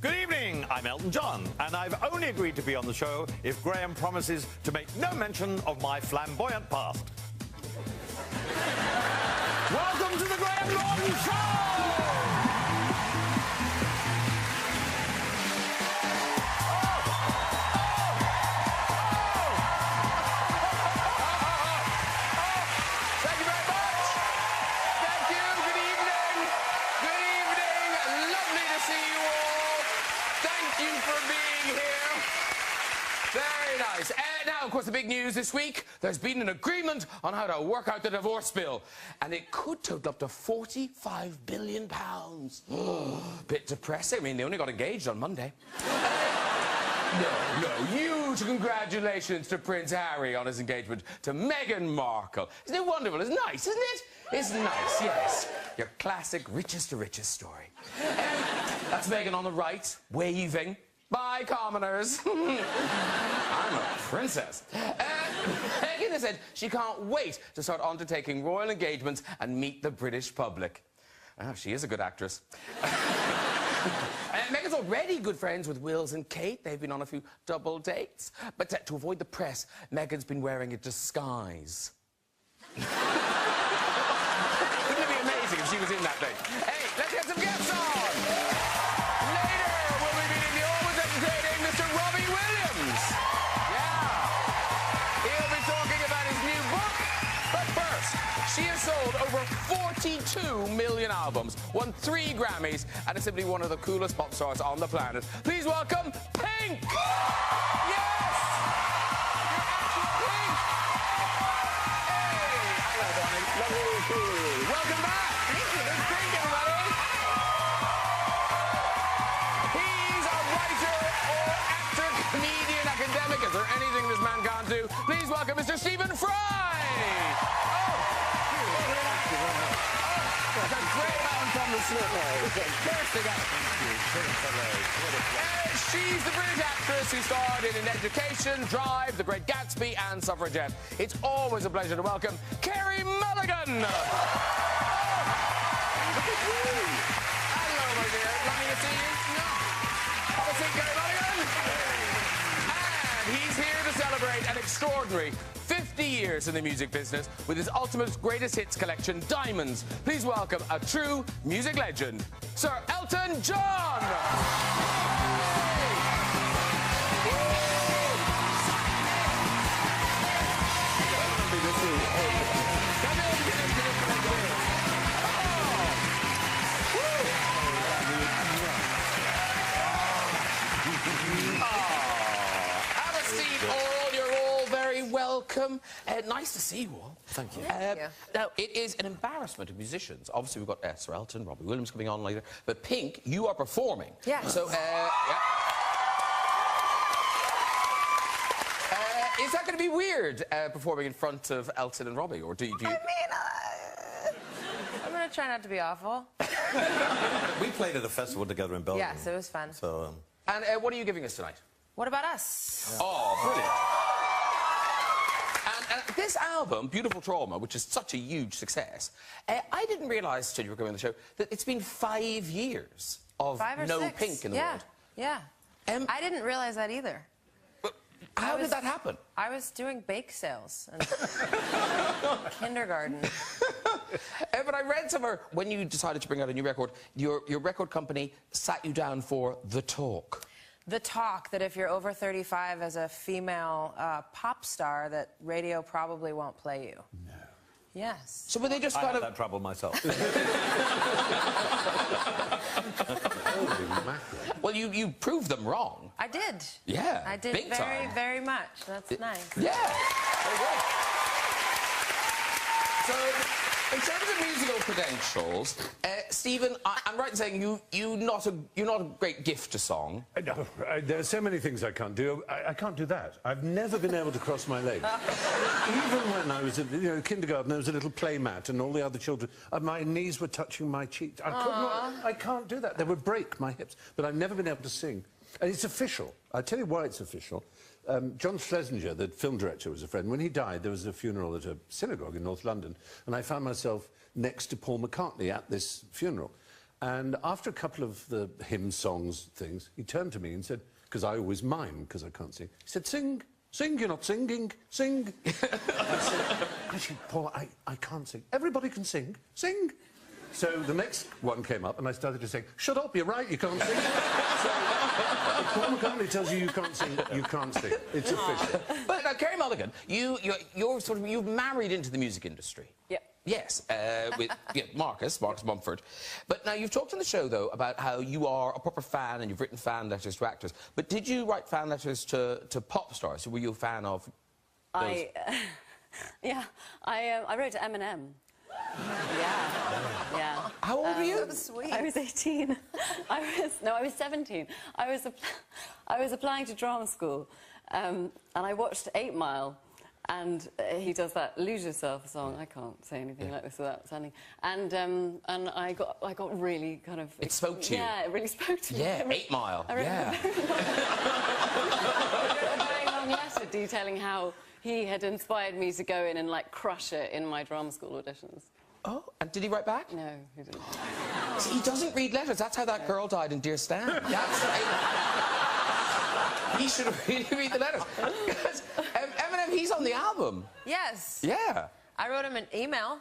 Good evening, I'm Elton John, and I've only agreed to be on the show if Graham promises to make no mention of my flamboyant past. Welcome to the Graham Norton Show! Now, of course, the big news this week, there's been an agreement on how to work out the divorce bill. And it could total up to £45 billion. Bit depressing. I mean, they only got engaged on Monday. Huge congratulations to Prince Harry on his engagement to Meghan Markle. Isn't it wonderful? It's nice, isn't it? It's nice, yes. Your classic richest to richest story. That's Meghan on the right, waving. Bye, commoners. I'm a princess. Meghan has said she can't wait to start undertaking royal engagements and meet the British public. Oh, she is a good actress. Meghan's already good friends with Wills and Kate. They've been on a few double dates. But to avoid the press, Meghan's been wearing a disguise. Wouldn't it be amazing if she was in that thing? Hey, let's get some guests on! She has sold over 42 million albums, won 3 Grammys, and is simply one of the coolest pop stars on the planet. Please welcome Pink! Yes! You're actually Pink! Hey! Hello, darling. Lovely. Welcome back! Thank you. It's Pink, everybody! He's a writer or actor, comedian, academic. Is there anything this man can't do? Please welcome Mr. Stephen Fry! That's a great mountain from the slip. She's the British actress who starred in Education, Drive, The Great Gatsby and Suffragette. It's always a pleasure to welcome Carey Mulligan. Hello, my dear. Lovely to see you. Have a seat, Carey Mulligan. And he's here to celebrate an extraordinary 50 years in the music business with his ultimate greatest hits collection, Diamonds. Please welcome a true music legend, Sir Elton John! Welcome. Nice to see you all. Thank you. Now, it is an embarrassment of musicians. Obviously, we've got Sir Elton, Robbie Williams coming on later. But Pink, you are performing. Yeah. So, yeah. Is that going to be weird, performing in front of Elton and Robbie? Or do you... I mean, I'm going to try not to be awful. We played at a festival together in Belgium. Yes, it was fun. So, And what are you giving us tonight? What about us? Yeah. Oh, brilliant. This album, Beautiful Trauma, which is such a huge success, I didn't realise, till you were going on the show, that it's been 5 years of no 6. Pink in the world. Yeah. I didn't realise that either. But how did that happen? I was doing bake sales in kindergarten. But I read somewhere, when you decided to bring out a new record, your record company sat you down for the talk. The talk that if you're over 35 as a female pop star, that radio probably won't play you. No. Yes. So were they just I kind had of... that trouble myself. Well, you proved them wrong. I did. Yeah. I did big very, time. very much. That's nice. Yeah. Very good. So, in terms of musical credentials, Stephen, I'm right in saying you're not a great gift to song. No, there are so many things I can't do. I can't do that. I've never been able to cross my legs. Even when I was at kindergarten, there was a little play mat, and all the other children, my knees were touching my cheeks. I can't do that. They would break my hips. But I've never been able to sing. And it's official. I'll tell you why it's official. John Schlesinger, the film director, was a friend. When he died, there was a funeral at a synagogue in North London, and I found myself next to Paul McCartney at this funeral. And after a couple of the hymn songs things, he turned to me and said, because I always mime, because I can't sing, he said, sing, sing, you're not singing, sing. I said, actually, Paul, I can't sing. Everybody can sing, sing. So the next one came up, and I started to sing, shut up, you're right, you can't sing. So, if Paul McCartney tells you you can't sing, you can't sing. It's official. But now, Carey Mulligan, you've married into the music industry. Yep. Yes, with Marcus Mumford. But now, you've talked on the show, though, about how you are a proper fan and you've written fan letters to actors. But did you write fan letters to pop stars? Were you a fan of those? I wrote to Eminem. Yeah. How old were you? So sweet. I was 18. I was 17. I was applying to drama school, and I watched 8 Mile, and he does that "Lose Yourself" song. I can't say anything like this without sounding. And I got really kind of. It spoke to you. Yeah, it really spoke to me. Yeah, 8 Mile. I wrote a very long letter detailing how he had inspired me to go in and like crush it in my drama school auditions. Oh, and did he write back? No, he didn't. See, he doesn't read letters. That's how that girl died in Dear Stan. He should really read the letters. Because Eminem, he's on the album. Yes. Yeah. I wrote him an email.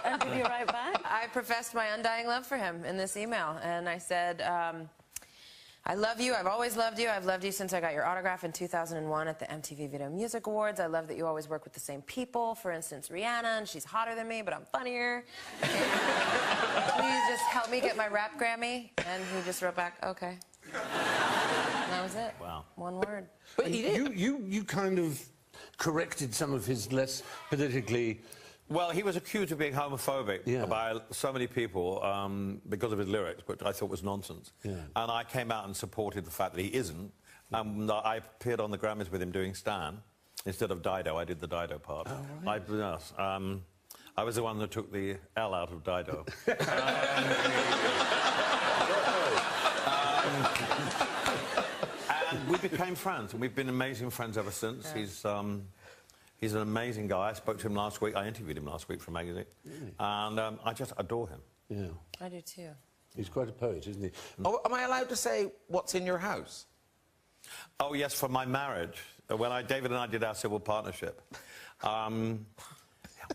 And did he write back? I professed my undying love for him in this email, and I said, I love you. I've always loved you. I've loved you since I got your autograph in 2001 at the MTV Video Music Awards. I love that you always work with the same people. For instance, Rihanna, and she's hotter than me, but I'm funnier. Please just help me get my rap Grammy. And he just wrote back, okay. And that was it. Wow. One word. But he did. You kind of corrected some of his less politically... Well, he was accused of being homophobic by so many people because of his lyrics, which I thought was nonsense. Yeah. And I came out and supported the fact that he isn't. And I appeared on the Grammys with him doing Stan. Instead of Dido, I did the Dido part. Oh, right. Yes, I was the one that took the L out of Dido. And we became friends, and we've been amazing friends ever since. Yeah. He's an amazing guy. I spoke to him last week. I interviewed him last week for a magazine. Really? And I just adore him. Yeah. I do too. He's quite a poet, isn't he? Oh, am I allowed to say what's in your house? Oh, yes, for my marriage. When David and I did our civil partnership, I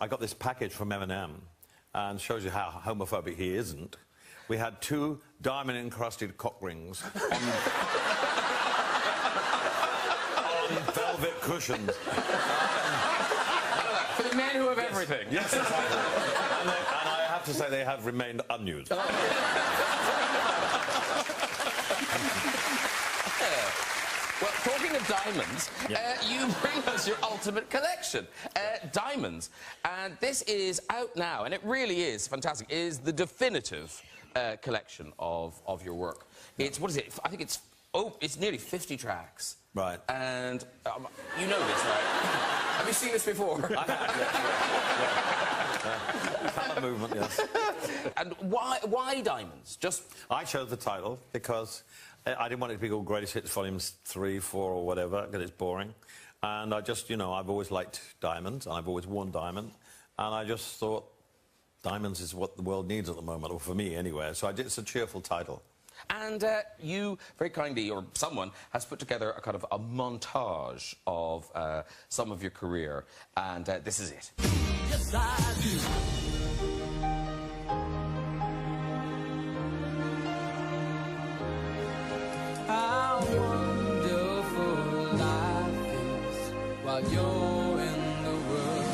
got this package from Eminem, and shows you how homophobic he isn't. We had 2 diamond-encrusted cock rings on velvet cushions. For the men who have everything. Yes, exactly. And I have to say they have remained unused. Well, talking of diamonds, you bring us your ultimate collection, diamonds. And this is out now, and it really is fantastic. It is the definitive collection of your work. It's, what is it? I think it's nearly 50 tracks. Right. And you know this, right? Have you seen this before? I have, Colour movement, yes. And why diamonds? Just... I chose the title because I didn't want it to be called Greatest Hits Volumes 3, 4 or whatever, because it's boring. And I just, you know, I've always liked diamonds, and I've always worn diamond. And I just thought diamonds is what the world needs at the moment, or for me anyway. So it's a cheerful title. And you, very kindly, or someone, has put together a kind of a montage of some of your career, and this is it. Yes, I do. How wonderful life is while you're in the world.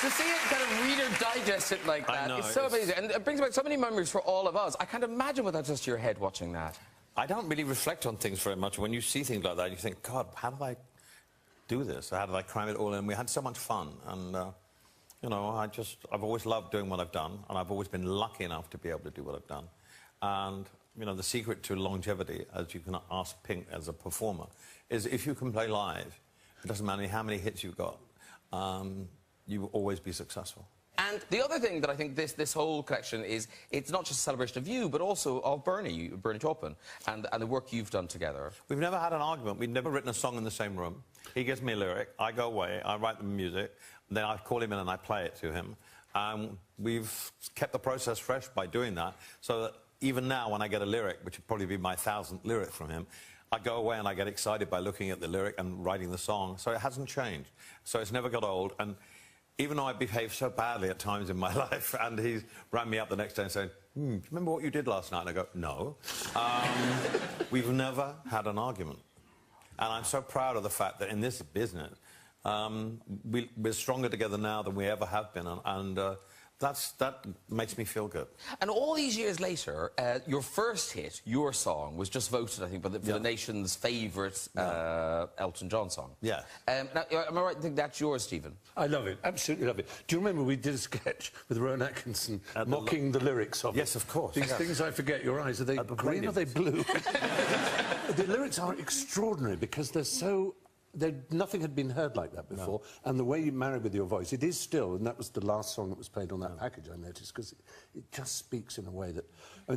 To see it kind of Reader Digest it like that, it's so amazing. And it brings back so many memories for all of us. I can't imagine without just your head watching that. I don't really reflect on things very much. When you see things like that, you think, God, how did I do this? How did I cram it all in? We had so much fun. And, you know, I've always loved doing what I've done, and I've always been lucky enough to be able to do what I've done. And, you know, the secret to longevity, as you can ask Pink as a performer, is if you can play live, it doesn't matter how many hits you've got, you will always be successful. And the other thing that I think this whole collection is, it's not just a celebration of you, but also of Bernie Taupin, and the work you've done together. We've never had an argument. We've never written a song in the same room. He gives me a lyric, I go away, I write the music, then I call him in and I play it to him. We've kept the process fresh by doing that, so that even now when I get a lyric, which would probably be my 1000th lyric from him, I go away and I get excited by looking at the lyric and writing the song. So it hasn't changed. So it's never got old. And even though I behave so badly at times in my life, and he rang me up the next day and said, do you remember what you did last night? And I go, no. We've never had an argument. And I'm so proud of the fact that in this business, we're stronger together now than we ever have been. And that makes me feel good. And all these years later, your first hit, your song, was just voted, I think, for the nation's favourite Elton John song. Yeah. Now, am I right to think that's yours, Stephen? I love it, absolutely love it. Do you remember we did a sketch with Rowan Atkinson mocking the lyrics of it? Yes, of course. These things I forget, your eyes, are they green or are they blue? The lyrics are extraordinary because they're so... nothing had been heard like that before, and the way you marry with your voice, it is still, and that was the last song that was played on that package, I noticed, because it just speaks in a way that...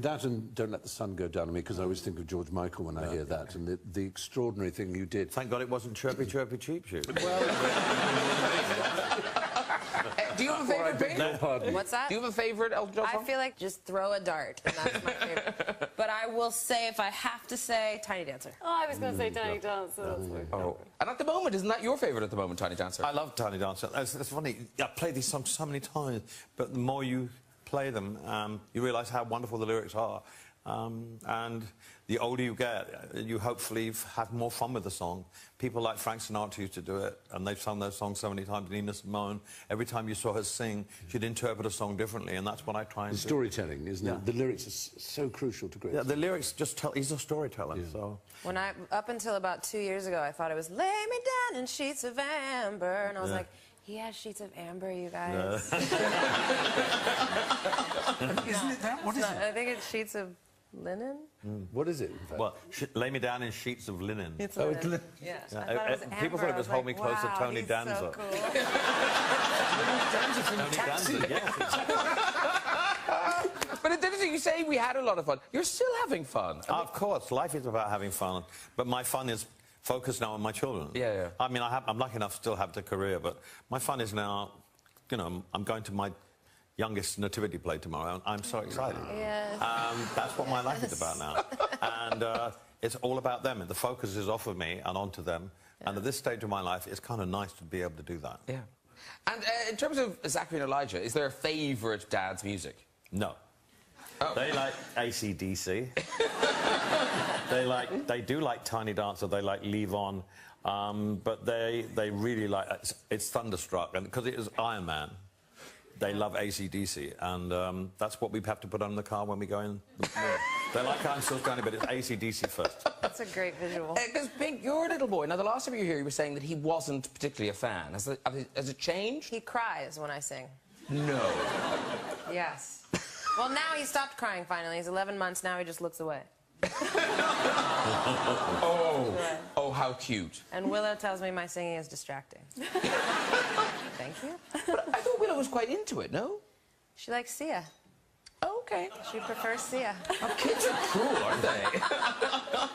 that and Don't Let the Sun Go Down on Me, because I always think of George Michael when I hear that, and the extraordinary thing you did. Thank God it wasn't Chirpy Chirpy Cheep Shoot. Do you have a favourite, Pink? No, pardon. What's that? Do you have a favourite Elton John song? I feel like just throw a dart, and that's my favorite. But I will say, if I have to say, Tiny Dancer. Oh, I was going to say Tiny Dancer. That's my favourite. And at the moment, isn't that your favourite at the moment, Tiny Dancer? I love Tiny Dancer. It's funny, I played these songs so many times, but the more you play them, you realise how wonderful the lyrics are. And the older you get, you hopefully have more fun with the song. People like Frank Sinatra used to do it, and they've sung those songs so many times. Nina Simone, every time you saw her sing, she'd interpret a song differently, and that's what I try and do. Storytelling, isn't it? The lyrics are so crucial to great. Yeah, the lyrics just tell... He's a storyteller, so... When up until about 2 years ago, I thought it was lay me down in sheets of amber, and I was like, he has sheets of amber, you guys. Isn't it that? What is it? I think it's sheets of linen. What is it, in fact? Well, lay me down in sheets of linen. It's Oh, linen. Yeah. I thought it was People thought it was amber. Hold Me Closer, wow, Tony he's Danza. So cool. Tony Danza, yes. But it's interesting, you say we had a lot of fun. You're still having fun. Of course, life is about having fun, but my fun is focused now on my children. Yeah. I mean, I'm lucky enough to still have the career, but my fun is now, you know, I'm going to my youngest nativity play tomorrow, and I'm so excited. Yes. That's what my life is about now. And it's all about them, and the focus is off of me and onto them. Yeah. And at this stage of my life, it's kind of nice to be able to do that. Yeah. And in terms of Zachary and Elijah, is there a favourite dad's music? No. Oh. They like AC/DC. They do like Tiny Dancer. They like Leave On, but they really like it's Thunderstruck, and because it is Iron Man, they love AC/DC, and that's what we have to put on the car when we go in. They like I'm Still Standing, but it's AC/DC first. That's a great visual. Because Pink, you're a little boy. Now, the last time you were here, you were saying that he wasn't particularly a fan. Has it changed? He cries when I sing. No. Yes. Well, now he stopped crying finally. He's 11 months now. He just looks away. Oh, how cute. And Willow tells me my singing is distracting. Thank you. But I thought Willow was quite into it, no? She likes Sia. Okay. She prefers Sia. Our kids are cruel, aren't they?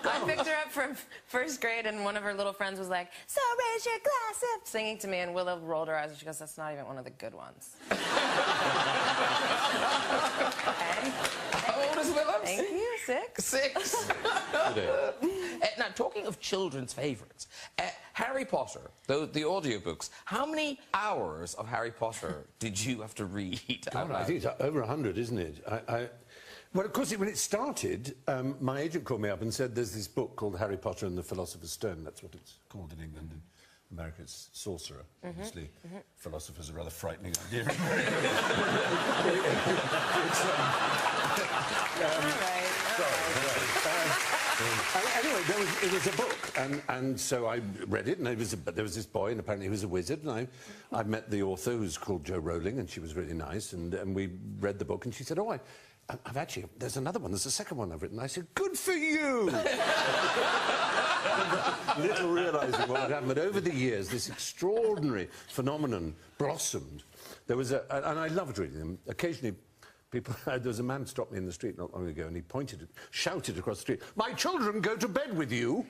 I picked her up from first grade, and one of her little friends was like, "So raise your glass up," singing to me, and Willow rolled her eyes, and she goes, "That's not even one of the good ones." Okay. How old is Willow? Thank you. 6. 6. Now, talking of children's favourites, Harry Potter, the audiobooks, how many hours of Harry Potter did you have to read? God, I think it's over 100, isn't it? Well, of course, when it started, my agent called me up and said there's this book called Harry Potter and the Philosopher's Stone. That's what it's called in England. In America, it's Sorcerer. Obviously, philosophers are a rather frightening idea. Anyway, it was a book, and so I read it, and there was this boy, and apparently he was a wizard, and I met the author, who's called Jo Rowling, and she was really nice, and we read the book, and she said, "Oh, I've actually... There's another one. There's a second one I've written. I said, good for you! Little realising what had happened. But over the years, this extraordinary phenomenon blossomed. There was a... And I loved reading them. Occasionally, people... There was a man stopped me in the street not long ago, and he shouted across the street, "My children go to bed with you!"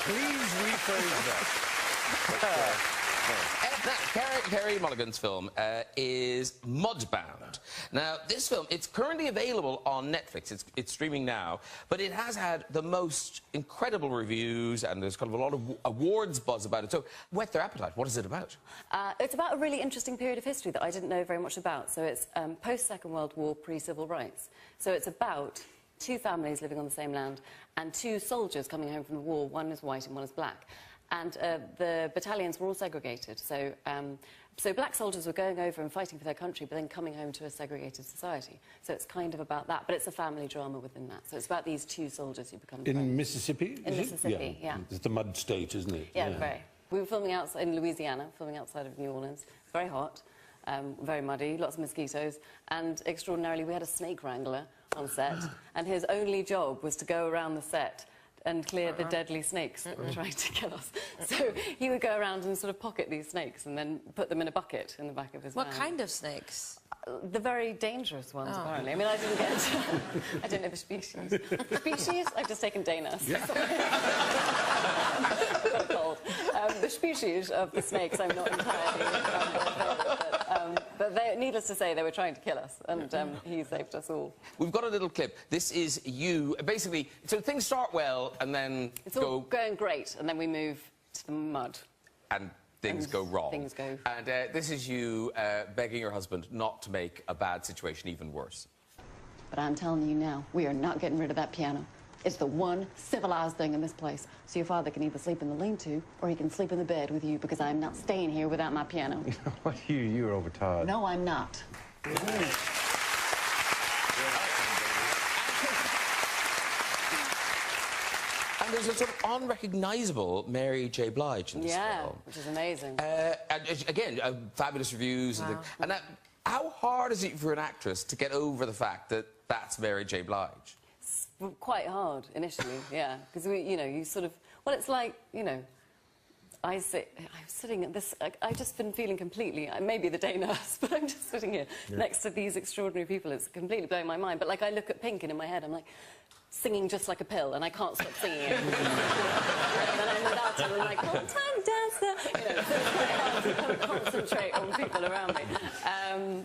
Please rephrase that. Carey Mulligan's film is Mudbound. Now, this film, it's currently available on Netflix. It's streaming now, but it has had the most incredible reviews, and there's kind of a lot of awards buzz about it. So, whet their appetite. What is it about? It's about a really interesting period of history that I didn't know very much about. So it's post-Second World War, pre-civil rights. So it's about two families living on the same land and two soldiers coming home from the war. One is white and one is black. And the battalions were all segregated. So, so black soldiers were going over and fighting for their country, but then coming home to a segregated society. So it's kind of about that, but it's a family drama within that. So it's about these two soldiers who become friends. In Mississippi? In Mississippi, yeah. It's the mud state, isn't it? Yeah, very. We were filming outside in Louisiana, filming outside of New Orleans. It's very hot, very muddy, lots of mosquitoes, and extraordinarily, we had a snake wrangler on set, and his only job was to go around the set and clear the deadly snakes that were trying to kill us. So he would go around and sort of pocket these snakes and then put them in a bucket in the back of his van. What kind of snakes? The very dangerous ones, apparently. I mean, I didn't get into... I don't know the species. Species? I've just taken Dana. Yeah. The species of the snakes, I'm not entirely... but needless to say, they were trying to kill us, and he saved us all. We've got a little clip. This is you. Basically, so things start well, and then it's all going great, and then we move to the mud. And things go wrong. Things go... And this is you begging your husband not to make a bad situation even worse. But I'm telling you now, we are not getting rid of that piano. It's the one civilized thing in this place. So your father can either sleep in the lean-to, or he can sleep in the bed with you, because I'm not staying here without my piano. You know what? You're overtired. No, I'm not. And there's a sort of unrecognisable Mary J. Blige in this film. Yeah, which is amazing. And again, fabulous reviews. Wow. And how hard is it for an actress to get over the fact that that's Mary J. Blige? Quite hard initially, yeah, because you sort of, well, it's like, I'm sitting at this, I've just been feeling completely, maybe the day nurse, but I'm just sitting here next to these extraordinary people. It's completely blowing my mind. But like, I look at Pink, and in my head I'm like singing just like a pill, and I can't stop singing it. And then I'm without it, and I'm like, old-time dancer. So it's quite hard to kind of concentrate on people around me.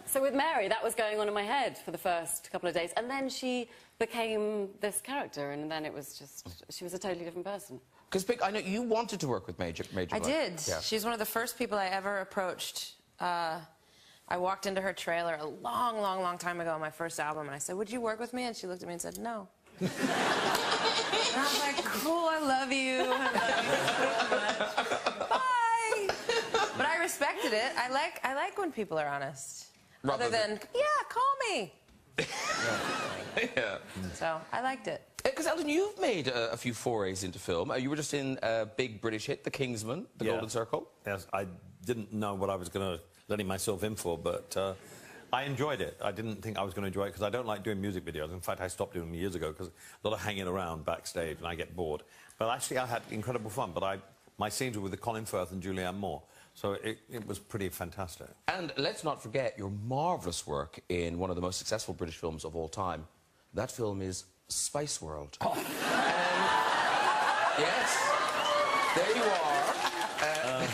So with Mary, that was going on in my head for the first couple of days, and then she became this character, and then it was just, she was a totally different person. Because, Pink, I know you wanted to work with Major Blige. I did. Yeah. She's one of the first people I ever approached. I walked into her trailer a long time ago on my first album, and I said, "Would you work with me?" And she looked at me and said, "No." And I was like, "Cool, I love you. I love you so much. Bye." But I respected it. I like when people are honest. Rather than, "Yeah, call me." Yeah. So I liked it. Because, Elton, you've made a few forays into film. You were just in a big British hit, The Kingsman, The Golden Circle. Yes, I didn't know what I was letting myself in for, but I enjoyed it. I didn't think I was going to enjoy it because I don't like doing music videos. In fact, I stopped doing them years ago because a lot of hanging around backstage and I get bored. But actually, I had incredible fun. But my scenes were with Colin Firth and Julianne Moore. So it was pretty fantastic. And let's not forget your marvellous work in one of the most successful British films of all time. That film is Spice World. Oh. Yes, there you are,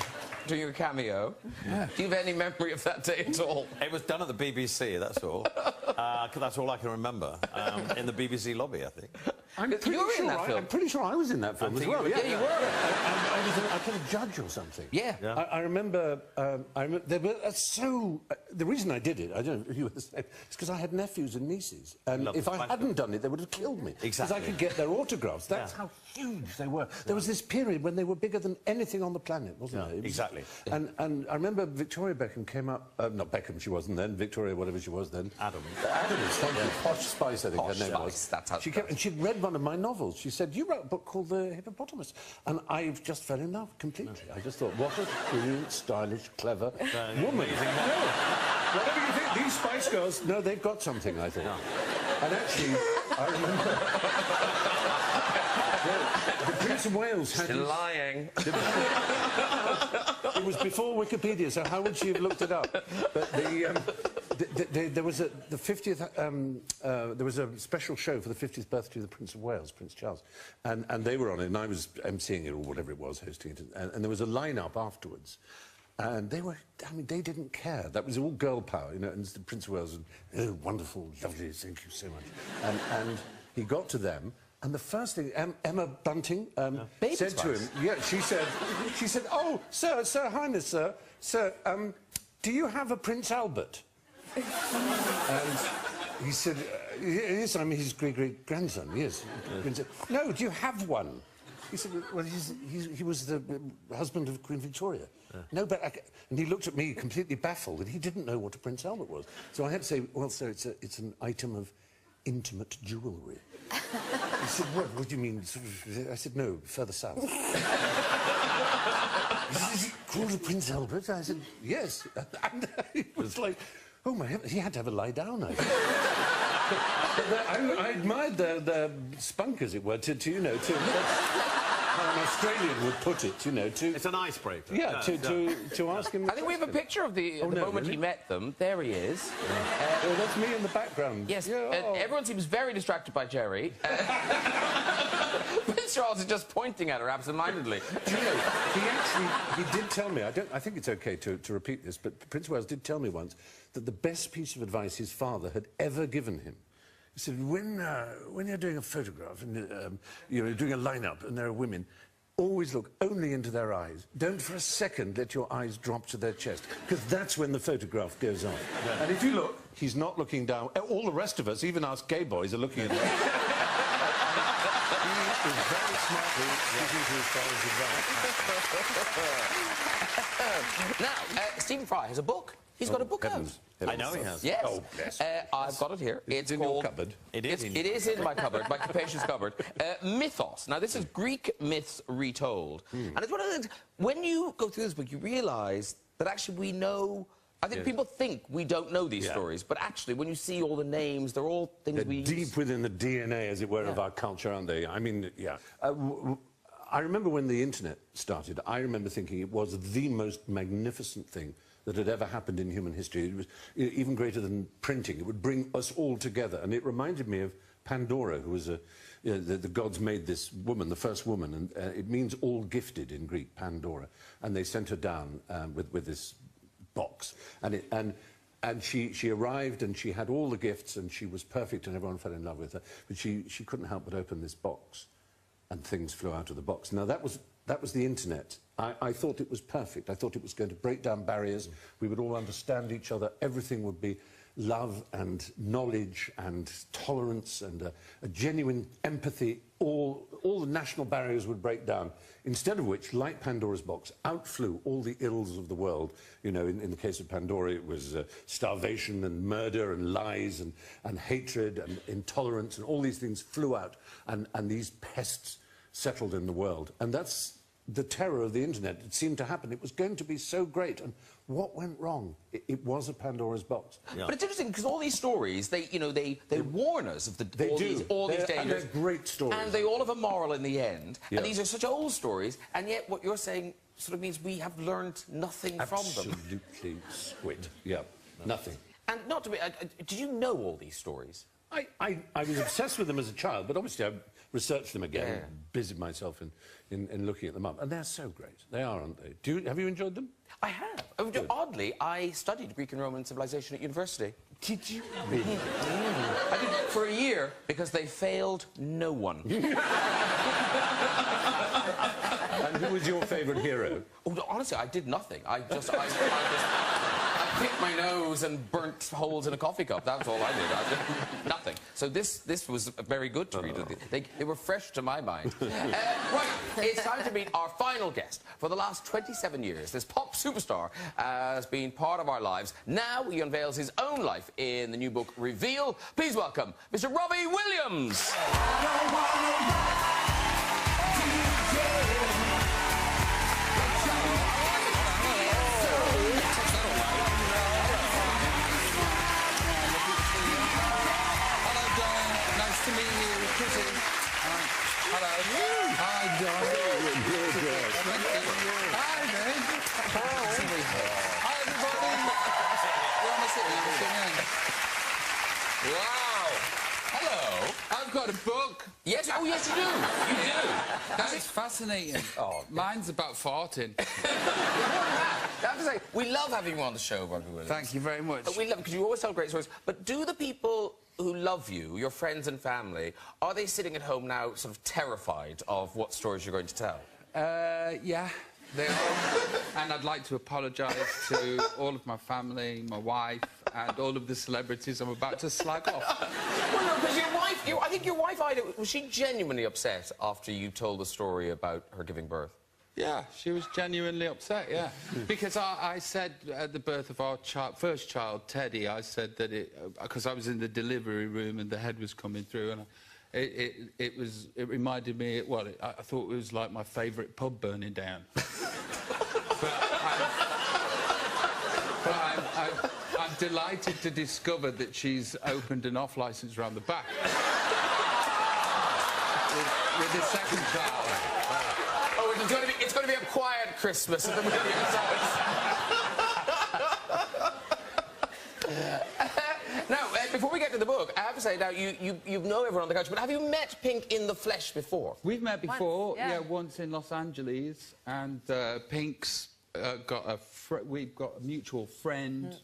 doing your cameo. Yeah. Do you have any memory of that day at all? It was done at the BBC, that's all. Because that's all I can remember. In the BBC lobby, I think. I'm pretty sure I was in that film as well. Yeah, you were. I played a judge or something. Yeah. I remember. They were the reason I did it, I don't know if you were the same, it's because I had nephews and nieces, and if I hadn't done it, they would have killed me. Exactly. Because I could get their autographs. That's how huge they were. There was this period when they were bigger than anything on the planet, wasn't there? Exactly. And I remember Victoria Beckham came up. Not Beckham, she wasn't then. Victoria, whatever she was then. Adams, thank you. Posh Spice, I think her name was. That's how she came, and she'd read one of my novels. She said, "You wrote a book called The Hippopotamus," and I just fell in love completely. I just thought, what a brilliant, stylish, clever woman. Whatever you think, these Prince girls, no, they've got something, I think. Yeah. And actually, I remember... the Prince of Wales had... Still lying. It was before Wikipedia, so how would she have looked it up? But there was the 50th... there was a special show for the 50th birthday of the Prince of Wales, Prince Charles, and they were on it, and I was emceeing it, or whatever it was, hosting it, and there was a line-up afterwards. And they were, I mean, they didn't care. That was all girl power, you know, and the Prince of Wales, and, oh, wonderful, lovely, thank you so much. And he got to them, and the first thing, Emma Bunting said to him, she said, oh, Sir Highness, Sir, do you have a Prince Albert? And he said, yes, I'm his great-great-grandson, yes. No, do you have one? He said, well, he was the husband of Queen Victoria. No, but... And he looked at me completely baffled, and he didn't know what a Prince Albert was. So I had to say, well, sir, it's an item of intimate jewellery. He said, what do you mean? I said, no, further south. He said, is it called a Prince Albert? I said, yes. And he was like, oh, my heavens, he had to have a lie down, I think. I admired the spunk, as it were, you know, how an Australian would put it, you know, to... It's an icebreaker. Yeah, to ask him... I think we have a picture of the moment he met them. There he is. Oh, that's me in the background. Yes, everyone seems very distracted by Jerry. Prince Charles is just pointing at her absent-mindedly. Do you know, he did tell me, I think it's OK to repeat this, but Prince of Wales did tell me once that the best piece of advice his father had ever given him, he said, when you're doing a photograph and you're doing a line-up and there are women, always look only into their eyes. Don't for a second let your eyes drop to their chest, because that's when the photograph goes on. Yeah. And if you look, he's not looking down. All the rest of us, even us gay boys, are looking at him. He is very smartly listening to his father's advice. Now, Stephen Fry has a book. He's got a book out. I know he has. Yes. Oh, bless. I've got it here. It's in called... your cupboard. It is in my cupboard, my capacious cupboard. Mythos. Now, this is Greek myths retold. And it's one of the things... When you go through this book, you realise that actually we know... I think people think we don't know these stories, but actually, when you see all the names, they're all things they're deep within the DNA, as it were, of our culture, aren't they? I mean, I remember when the internet started, I remember thinking it was the most magnificent thing that had ever happened in human history. It was even greater than printing. It would bring us all together. And it reminded me of Pandora, who was the gods made this woman, the first woman, and it means all gifted in Greek, Pandora. And they sent her down with this box. And she arrived and she had all the gifts and she was perfect and everyone fell in love with her. But she couldn't help but open this box and things flew out of the box. Now, that was the internet. I thought it was perfect. I thought it was going to break down barriers. We would all understand each other. Everything would be love and knowledge and tolerance and a genuine empathy. All the national barriers would break down. Instead of which, like Pandora's box, out flew all the ills of the world. You know, in the case of Pandora, it was starvation and murder and lies and hatred and intolerance, and all these things flew out, and these pests settled in the world. And that's the terror of the internet. It seemed to happen. It was going to be so great. And what went wrong? It was a Pandora's box. Yeah. But it's interesting because all these stories, they warn us of all these dangers. And they're great stories. And they all have a moral in the end. Yeah. And these are such old stories. And yet what you're saying sort of means we have learned nothing from them. Absolutely squid. Yeah, nothing. And not to be... did you know all these stories? I was obsessed with them as a child, but obviously I researched them again and busied myself in looking at them up. And they're so great. They are, aren't they? Have you enjoyed them? I have. Oddly, I studied Greek and Roman civilization at university. Did you really? I did for a year because they failed no one. And who was your favourite hero? Oh, honestly, I did nothing. I just picked my nose and burnt holes in a coffee cup. That's all I did. Nothing. So this was very good to read. They were fresh to my mind. Right, it's time to meet our final guest. For the last 27 years, this pop superstar has been part of our lives. Now he unveils his own life in the new book, Reveal. Please welcome Mr. Robbie Williams. Hi, man. Hi, everybody. You want to sit down? Wow. Hello. I've got a book. Yes, oh, yes, you do. You do. That is fascinating. Oh. Mine's about farting. I have to say, we love having you on the show, Robbie Williams. Thank you very much. We love, because you always tell great stories. But do the people who love you, your friends and family, are they sitting at home now sort of terrified of what stories you're going to tell? Yeah, they are. And I'd like to apologise to all of my family, my wife, and all of the celebrities I'm about to slag off. Well, no, because your wife, I think your wife, Ida, was she genuinely upset after you told the story about her giving birth? Yeah, she was genuinely upset, yeah. Because I said at the birth of our first child, Teddy, I said that because I was in the delivery room and the head was coming through, and it reminded me, well, I thought it was like my favourite pub burning down. I'm delighted to discover that she's opened an off licence around the back. with the second child. Oh, it's going to be a quiet Christmas at the Williams house. Now, before we get to the book, I have to say, now, you know everyone on the couch, but have you met Pink in the flesh before? We've met before, once, yeah. once in Los Angeles, and Pink's we've got a mutual friend,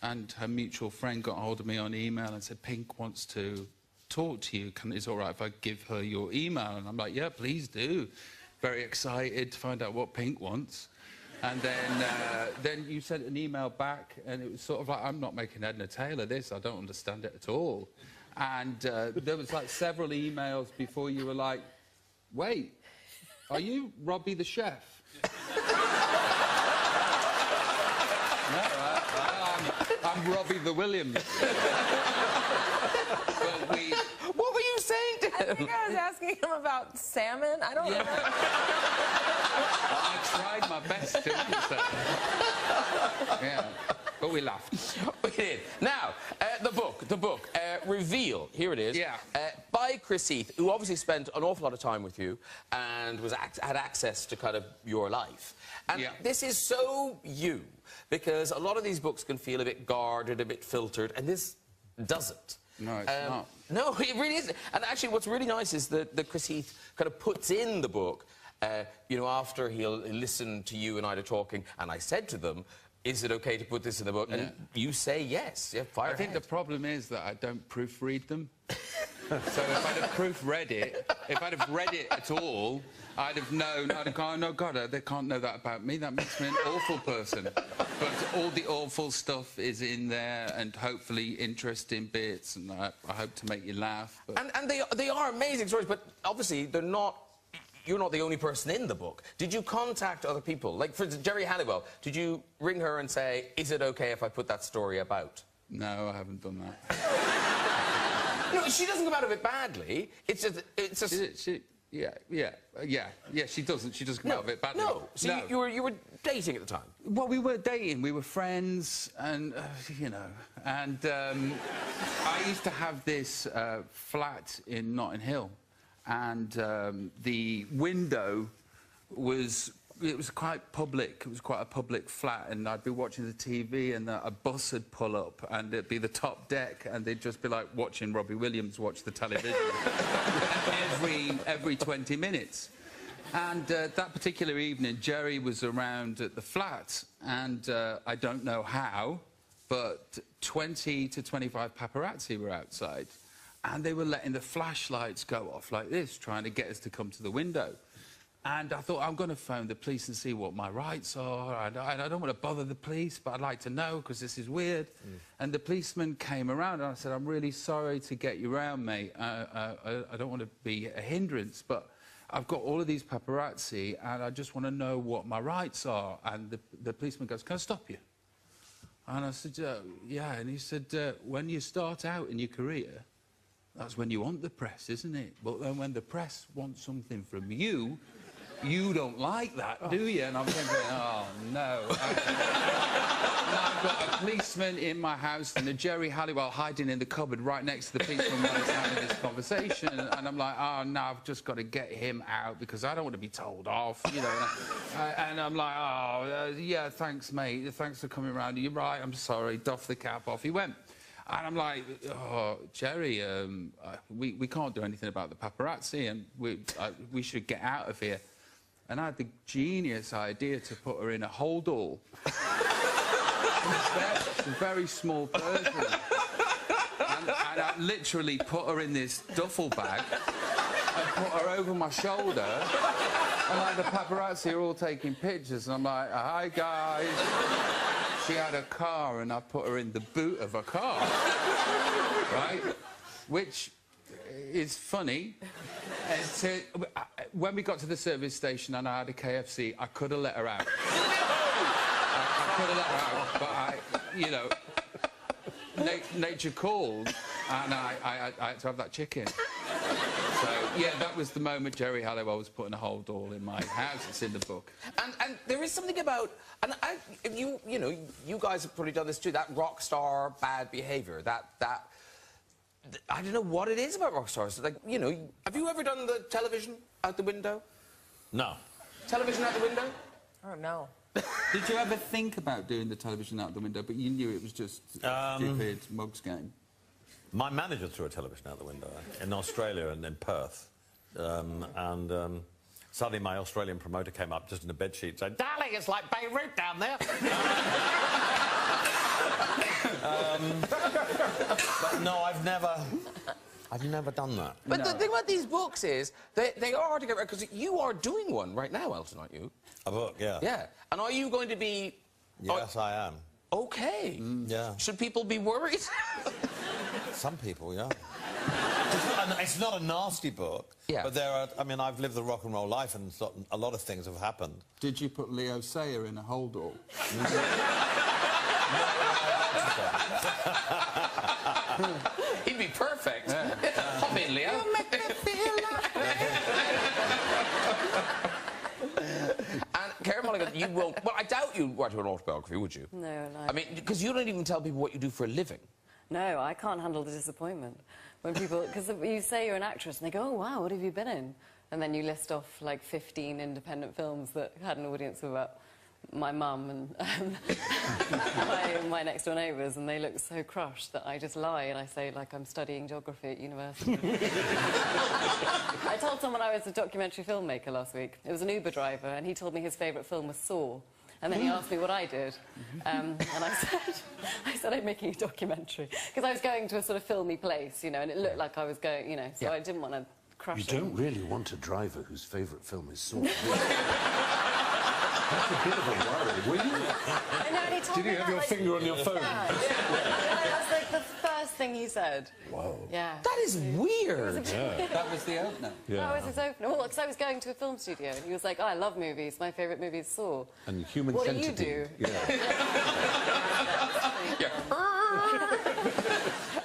and her mutual friend got hold of me on email and said, Pink wants to talk to you. Is it all right if I give her your email? And I'm like, yeah, please do. Very excited to find out what Pink wants. And then you sent an email back, and it was sort of like, I'm not making Edna Taylor this, I don't understand it at all. And there was like several emails before you were like, wait, are you Robbie the chef? No, I'm Robbie the Williams. What were you saying to him? I think I was asking him about salmon. I don't know. I tried my best to answer. Yeah, but we laughed. We did. Now, the book, Reveal, here it is. Yeah. By Chris Heath, who obviously spent an awful lot of time with you and had access to kind of your life. And yeah. This is so you, because a lot of these books can feel a bit guarded, a bit filtered, and this doesn't. No, it's not. No, it really isn't. And actually, what's really nice is that Chris Heath kind of puts in the book, you know, after he'll listen to you and I talking, and I said to them, is it okay to put this in the book? Yeah. And you say yes. Yeah, fire I think the problem is that I don't proofread them. So if I'd have proofread it, if I'd have read it at all, I'd have known, I'd have gone, oh, no, God, they can't know that about me. That makes me an awful person. But all the awful stuff is in there, and hopefully interesting bits, and I hope to make you laugh. But... And they are amazing stories, but obviously they're not... You're not the only person in the book. Did you contact other people? Like, for instance, Jerry Halliwell, did you ring her and say, is it OK if I put that story about? No, I haven't done that. No, she doesn't come out of it badly. It's just... She doesn't come out of it badly. No, so no. You were dating at the time? Well, we were dating. We were friends, and, you know... And I used to have this flat in Notting Hill, and the window was quite public. It was quite a public flat, and I'd be watching the TV, and a bus would pull up, and it'd be the top deck, and they'd just be like watching Robbie Williams watch the television every 20 minutes. And that particular evening, Jerry was around at the flat, and I don't know how, but 20 to 25 paparazzi were outside. And they were letting the flashlights go off like this, trying to get us to come to the window. And I thought, I'm going to phone the police and see what my rights are. I don't want to bother the police, but I'd like to know, because this is weird. And the policeman came around, and I said, I'm really sorry to get you round, mate. I don't want to be a hindrance, but I've got all of these paparazzi, and I just want to know what my rights are. And the policeman goes, can I stop you? And I said, yeah. And he said, when you start out in your career, that's when you want the press, isn't it? But then when the press wants something from you, you don't like that, do you? And I'm thinking, oh, no. And I've got a policeman in my house and a Jerry Halliwell hiding in the cupboard right next to the policeman while he's having this conversation. And I'm like, oh, no, I've just got to get him out because I don't want to be told off, you know. And I'm like, oh, yeah, thanks, mate. Thanks for coming round. You're right, I'm sorry. Doff the cap off. He went. And I'm like, oh, Jerry, we can't do anything about the paparazzi and we should get out of here. And I had the genius idea to put her in a holdall. A very small person. And I literally put her in this duffel bag and put her over my shoulder. And like the paparazzi are all taking pictures. And I'm like, hi, guys. She had a car and I put her in the boot of a car. Right? Which is funny. When we got to the service station and I had a KFC, I could have let her out. I could have let her out, but you know, nature called and I had to have that chicken. So, yeah, that was the moment Jerry Halliwell was putting a holdall in my house. It's in the book. And there is something about... And you know, you guys have probably done this too, that rock star bad behaviour, that I don't know what it is about rock stars. Like, you know, have you ever done the television out the window? No. Television out the window? Oh, no. Did you ever think about doing the television out the window, but you knew it was just stupid mugs game? My manager threw a television out the window in Australia and in Perth. Suddenly my Australian promoter came up just in a bedsheet and said, darling, it's like Beirut down there. But no, I've never done that. But no. The thing about these books is they are hard to get right, because you are doing one right now, Elton, aren't you? A book, yeah. Yeah. And are you going to be... Yes, I am. OK. Yeah. Should people be worried? Some people, yeah. It's not a nasty book, yeah. But there are... I mean, I've lived the rock and roll life and a lot of things have happened. Did you put Leo Sayer in a holdall? He'd be perfect. Hop in, Leo. You make me feel And Carey Mulligan, you will... Well, I doubt you'd write an autobiography, would you? No, no. I mean, because you don't even tell people what you do for a living. No, I can't handle the disappointment. When people... Because you say you're an actress, and they go, oh, wow, what have you been in? And then you list off, like, 15 independent films that had an audience of about my mum and my next-door neighbours, and they look so crushed that I just lie and I say, like, I'm studying geography at university. I told someone I was a documentary filmmaker last week. It was an Uber driver, and he told me his favourite film was Saw. And then he asked me what I did, and I said I'm making a documentary. Because I was going to a sort of filmy place, you know, and it looked like I was going, you know, so I didn't want to crush him. You don't really want a driver whose favourite film is Saw. That's a bit of a worry, will you? I know, and he told Did you me have that, your like, finger on your phone? Yeah. That was like the first thing he said. Whoa. Yeah. That is weird. Yeah. That was the opener. Yeah. That was his opener. Well, because I was going to a film studio, and he was like, oh, I love movies. My favourite movie is Saw. And Human What Centipede. do you do? Yeah.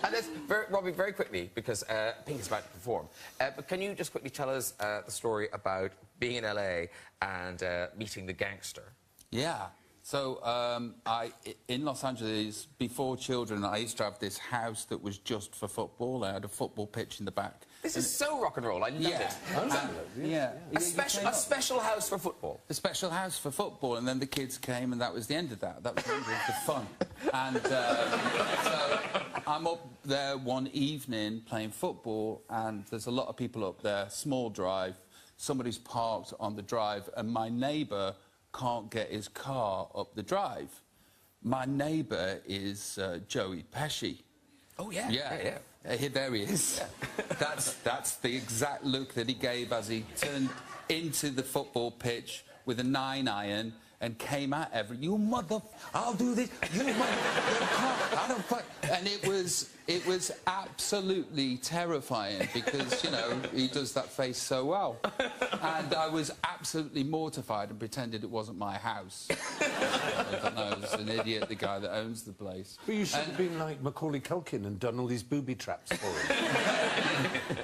And that's Robbie, very quickly, because Pink is about to perform. But can you just quickly tell us the story about being in LA and meeting the gangster? Yeah. So, in Los Angeles, before children, I used to have this house that was just for football. I had a football pitch in the back. This is so rock and roll. I love it. Yeah. A special house for football. A special house for football, and then the kids came, and that was the end of that. That was the end of the fun. And so I'm up there one evening playing football, and there's a lot of people up there, small drive. Somebody's parked on the drive, and my neighbour can't get his car up the drive. My neighbour is Joey Pesci. Oh, yeah. Yeah. There he is. That's the exact look that he gave as he turned into the football pitch with a 9-iron and came at you mother, I'll do this, you mother, I don't fuck. And it was absolutely terrifying because, you know, he does that face so well. And I was absolutely mortified and pretended it wasn't my house. I don't know, it's an idiot, the guy that owns the place. But you should have been like Macaulay Culkin and done all these booby traps for him.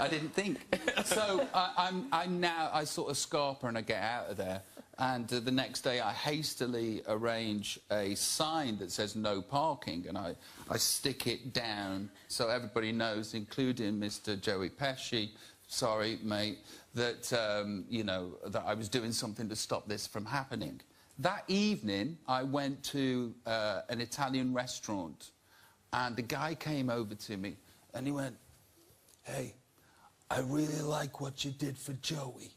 I didn't think. So I sort of scarper and I get out of there. And the next day I hastily arrange a sign that says no parking, and I stick it down so everybody knows, including Mr. Joey Pesci, sorry, mate, that, you know, that I was doing something to stop this from happening. That evening, I went to an Italian restaurant, and the guy came over to me, and he went, "Hey, I really like what you did for Joey."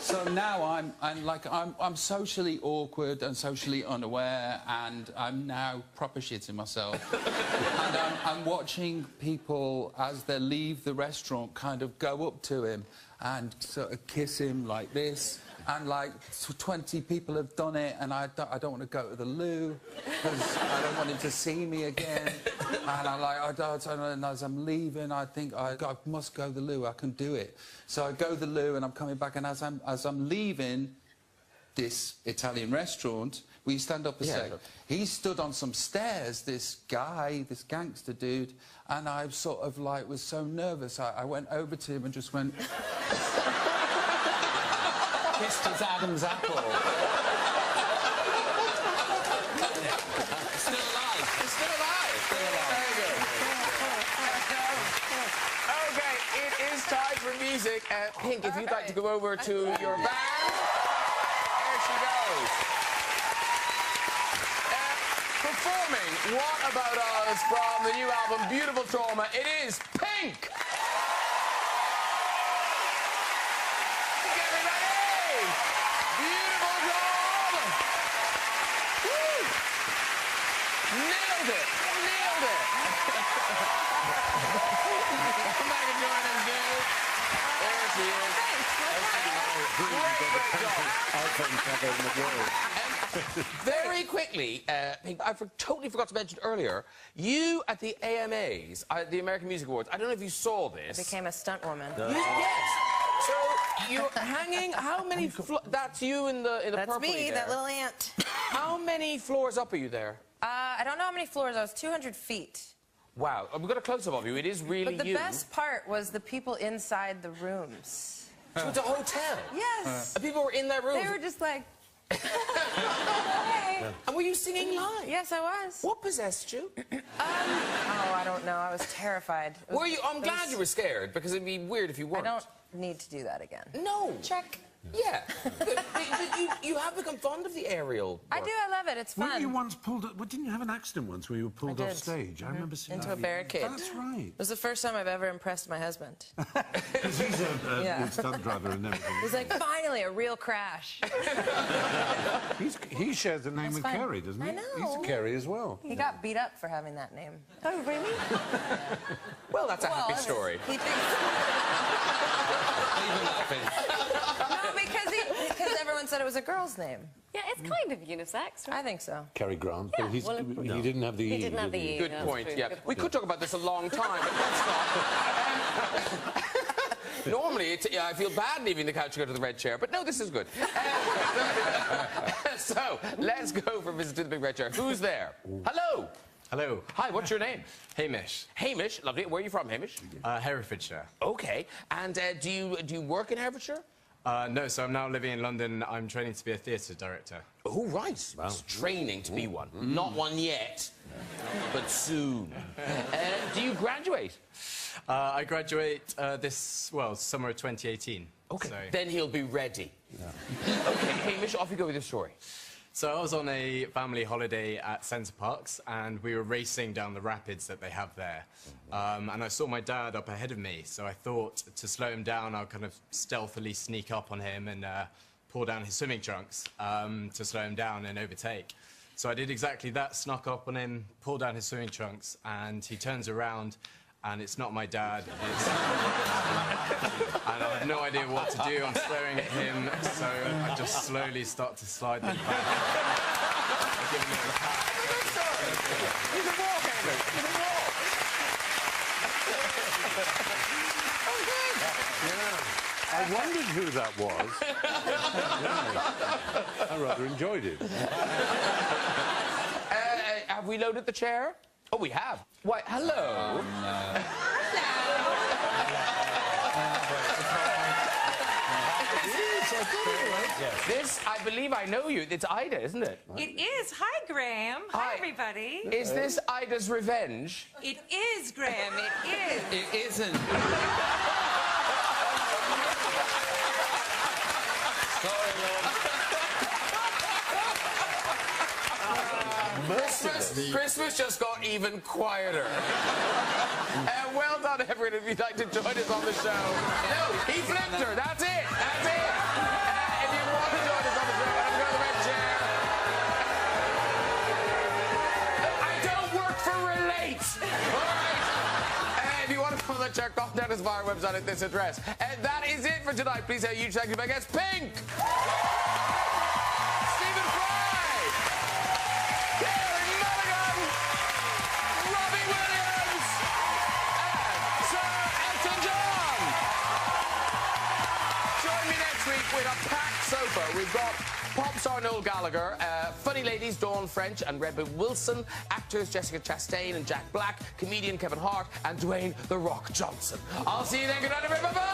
So now I'm socially awkward and socially unaware, and I'm now proper shitting myself. And I'm watching people as they leave the restaurant kind of go up to him and sort of kiss him like this. And like 20 people have done it, and I don't want to go to the loo because I don't want him to see me again. And and as I'm leaving, I think I must go to the loo. I can do it. So I go to the loo, and I'm coming back. And as I'm leaving this Italian restaurant, will you stand up a second? He stood on some stairs. This guy, this gangster dude, and I sort of like was so nervous. I went over to him and just went. Kissed his Adam's apple. Still alive. It's still alive. Still alive. Very good. OK, it is time for music. Pink, if you'd like to go over to your band. There she goes. Performing What About Us from the new album Beautiful Trauma, it is Pink! Nailed it! Nailed it! Come back and join us, dude. There she is. Great job. Very quickly, Pink, I totally forgot to mention earlier, you at the AMAs, the American Music Awards, I don't know if you saw this. Became a stunt woman. Yes! So, you're hanging, how many that's you in the That's purple me, there. that little ant. How many floors up are you there? I don't know how many floors. I was 200 feet. Wow, we've got a close-up of you. It is really But the you. best part was the people inside the rooms. So it's a hotel? Yes. And people were in their rooms? They were just like... And were you singing live? Yes, I was. What possessed you? Oh, I don't know. I was terrified. Were you? I'm glad you were scared, because it'd be weird if you weren't. I don't need to do that again. No. Check. Yeah. But you have become fond of the aerial work. I do. I love it. It's fun. Weren't you once pulled... Didn't you have an accident once where you were pulled I off did. stage? I remember seeing Into that. a barricade. That's right. It was the first time I've ever impressed my husband. Because he's a Yeah. stunt driver and everything. He's like, finally, a real crash. He shares the name That's with fine. Carey, doesn't he? I know. He's a Carey as well. He got beat up for having that name. Oh, really? Well, that's a happy story. He thinks... Even laughing. No, because everyone said it was a girl's name. Yeah, it's kind of unisex, right? I think so. Cary Grant, Yeah, but well, he didn't have the E. He didn't have the E. Good no, point, true. yeah. Good We point. could talk about this a long time, but let's not. Normally, I feel bad leaving the couch to go to the red chair, but no, this is good. So, let's go from visit to the big red chair. Who's there? Hello. Hello. Hi, what's your name? Hamish. Hamish, lovely. Where are you from, Hamish? Herefordshire. Okay. And do you work in Herefordshire? No, so I'm now living in London. I'm training to be a theatre director. Oh, right. Wow. It's training to be one. Not one yet, but soon. Do you graduate? I graduate summer of 2018. Okay. So, Then he'll be ready. Yeah. Okay, Hamish, off you go with your story. so I was on a family holiday at Centre Parks, and we were racing down the rapids that they have there. And I saw my dad up ahead of me, so I thought to slow him down, I'll kind of stealthily sneak up on him and pull down his swimming trunks to slow him down and overtake. So I did exactly that, snuck up on him, pulled down his swimming trunks, and he turns around, and it's not my dad. It's... and I have no idea what to do. I'm staring at him, so I just slowly start to slide them back. I give him a little pat. You can walk, Henry. You can walk. Yeah. I wondered who that was. Yeah. I rather enjoyed it. Have we loaded the chair? Oh, we have. Why, hello. This, I believe I know you. It's Ida, isn't it? It is. Hi, Graham. Hi, everybody. Is this Ida's revenge? It is, Graham. It is. It isn't. Sorry, Lord. Christmas just got even quieter. Well done, everyone, if you'd like to join us on the show. No, he flipped her. That's it. That's it. If you want to join us on the show, I'm going to the red chair. I don't work for Relate. All right. If you want to come on the chair, contact us via our website at this address. And that is it for tonight. Please say a huge thank you to my guest, Pink. Carey Mulligan, Robbie Williams, and Sir Elton John. Join me next week with a packed sofa. We've got pop star Noel Gallagher, funny ladies Dawn French and Rebecca Wilson, actors Jessica Chastain and Jack Black, comedian Kevin Hart, and Dwayne "The Rock" Johnson. I'll see you then. Good night, everybody. Bye-bye.